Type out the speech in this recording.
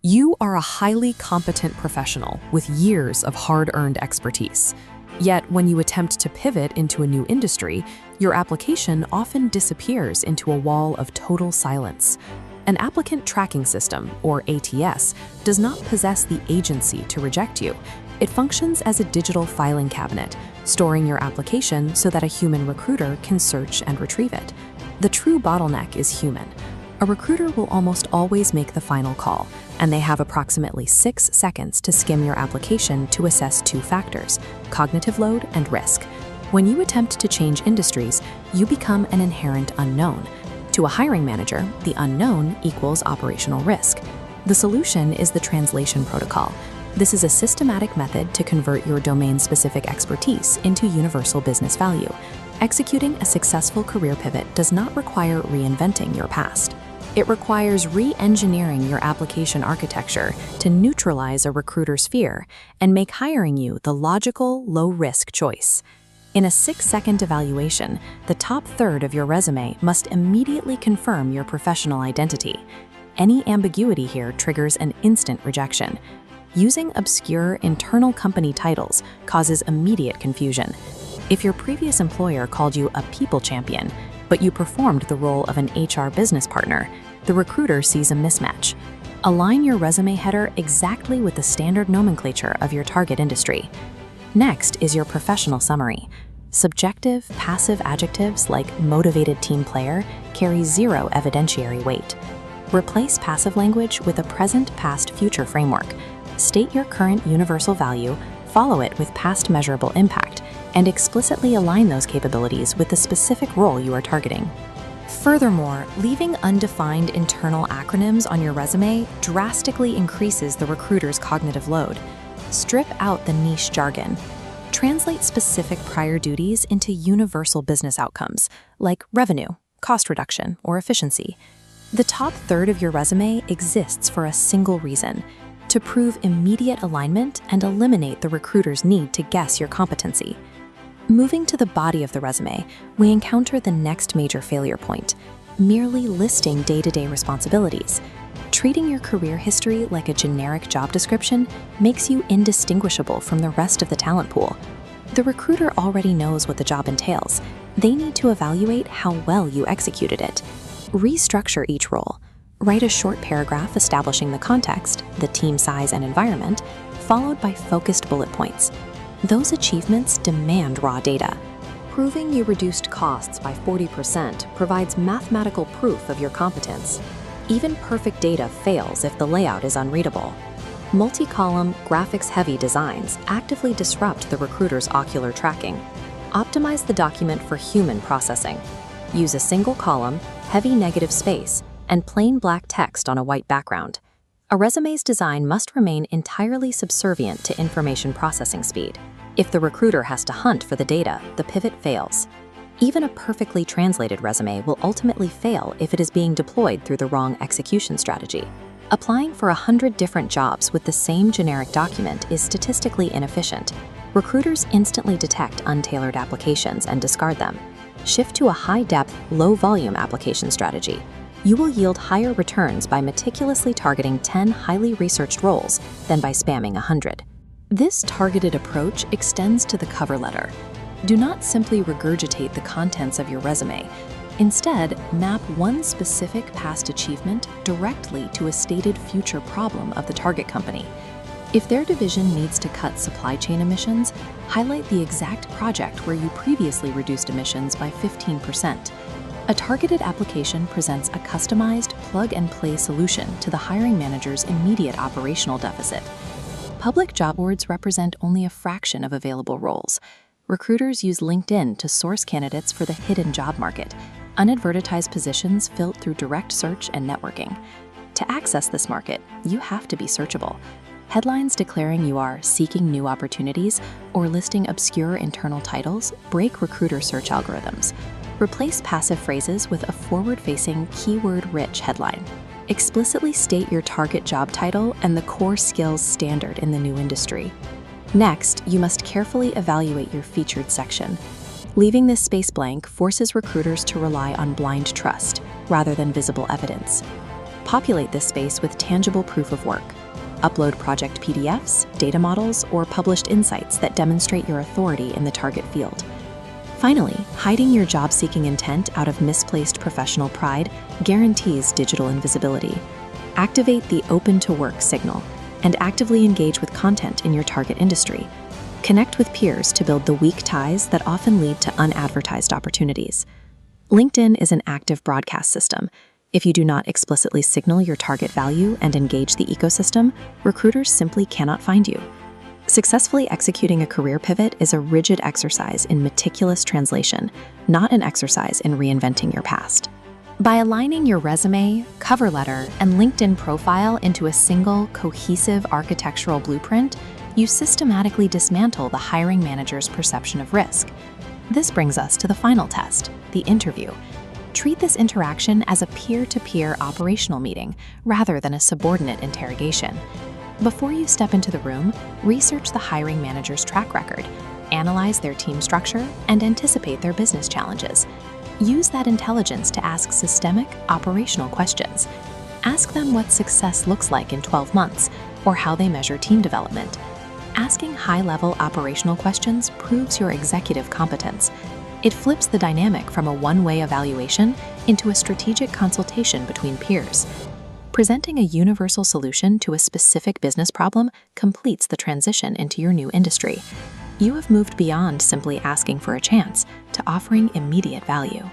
You are a highly competent professional with years of hard-earned expertise. Yet, when you attempt to pivot into a new industry, your application often disappears into a wall of total silence. An applicant tracking system, or ATS, does not possess the agency to reject you. It functions as a digital filing cabinet, storing your application so that a human recruiter can search and retrieve it. The true bottleneck is human. A recruiter will almost always make the final call, and they have approximately 6 seconds to skim your application to assess 2 factors: cognitive load and risk. When you attempt to change industries, you become an inherent unknown. To a hiring manager, the unknown equals operational risk. The solution is the translation protocol. This is a systematic method to convert your domain-specific expertise into universal business value. Executing a successful career pivot does not require reinventing your past. It requires re-engineering your application architecture to neutralize a recruiter's fear and make hiring you the logical, low-risk choice. In a 6-second evaluation, the top third of your resume must immediately confirm your professional identity. Any ambiguity here triggers an instant rejection. Using obscure internal company titles causes immediate confusion. If your previous employer called you a people champion, but you performed the role of an HR business partner, the recruiter sees a mismatch. Align your resume header exactly with the standard nomenclature of your target industry. Next is your professional summary. Subjective, passive adjectives like motivated team player carry 0 evidentiary weight. Replace passive language with a present, past, future framework. State your current universal value, follow it with past measurable impact, and explicitly align those capabilities with the specific role you are targeting. Furthermore, leaving undefined internal acronyms on your resume drastically increases the recruiter's cognitive load. Strip out the niche jargon. Translate specific prior duties into universal business outcomes, like revenue, cost reduction, or efficiency. The top third of your resume exists for a single reason: to prove immediate alignment and eliminate the recruiter's need to guess your competency. Moving to the body of the resume, we encounter the next major failure point: merely listing day-to-day responsibilities. Treating your career history like a generic job description makes you indistinguishable from the rest of the talent pool. The recruiter already knows what the job entails. They need to evaluate how well you executed it. Restructure each role. Write a short paragraph establishing the context, the team size and environment, followed by focused bullet points. Those achievements demand raw data. Proving you reduced costs by 40% provides mathematical proof of your competence. Even perfect data fails if the layout is unreadable. Multi-column, graphics-heavy designs actively disrupt the recruiter's ocular tracking. Optimize the document for human processing. Use a single column, heavy negative space, and plain black text on a white background. A resume's design must remain entirely subservient to information processing speed. If the recruiter has to hunt for the data, the pivot fails. Even a perfectly translated resume will ultimately fail if it is being deployed through the wrong execution strategy. Applying for 100 different jobs with the same generic document is statistically inefficient. Recruiters instantly detect untailored applications and discard them. Shift to a high-depth, low-volume application strategy. You will yield higher returns by meticulously targeting 10 highly researched roles than by spamming 100. This targeted approach extends to the cover letter. Do not simply regurgitate the contents of your resume. Instead, map one specific past achievement directly to a stated future problem of the target company. If their division needs to cut supply chain emissions, highlight the exact project where you previously reduced emissions by 15%. A targeted application presents a customized, plug-and-play solution to the hiring manager's immediate operational deficit. Public job boards represent only a fraction of available roles. Recruiters use LinkedIn to source candidates for the hidden job market, unadvertised positions filled through direct search and networking. To access this market, you have to be searchable. Headlines declaring you are seeking new opportunities or listing obscure internal titles break recruiter search algorithms. Replace passive phrases with a forward-facing, keyword-rich headline. Explicitly state your target job title and the core skills standard in the new industry. Next, you must carefully evaluate your featured section. Leaving this space blank forces recruiters to rely on blind trust rather than visible evidence. Populate this space with tangible proof of work. Upload project PDFs, data models, or published insights that demonstrate your authority in the target field. Finally, hiding your job-seeking intent out of misplaced professional pride guarantees digital invisibility. Activate the open to work signal and actively engage with content in your target industry. Connect with peers to build the weak ties that often lead to unadvertised opportunities. LinkedIn is an active broadcast system. If you do not explicitly signal your target value and engage the ecosystem, recruiters simply cannot find you. Successfully executing a career pivot is a rigid exercise in meticulous translation, not an exercise in reinventing your past. By aligning your resume, cover letter, and LinkedIn profile into a single, cohesive architectural blueprint, you systematically dismantle the hiring manager's perception of risk. This brings us to the final test, the interview. Treat this interaction as a peer-to-peer operational meeting rather than a subordinate interrogation. Before you step into the room, research the hiring manager's track record, analyze their team structure, and anticipate their business challenges. Use that intelligence to ask systemic, operational questions. Ask them what success looks like in 12 months, or how they measure team development. Asking high-level operational questions proves your executive competence. It flips the dynamic from a one-way evaluation into a strategic consultation between peers. Presenting a universal solution to a specific business problem completes the transition into your new industry. You have moved beyond simply asking for a chance to offering immediate value.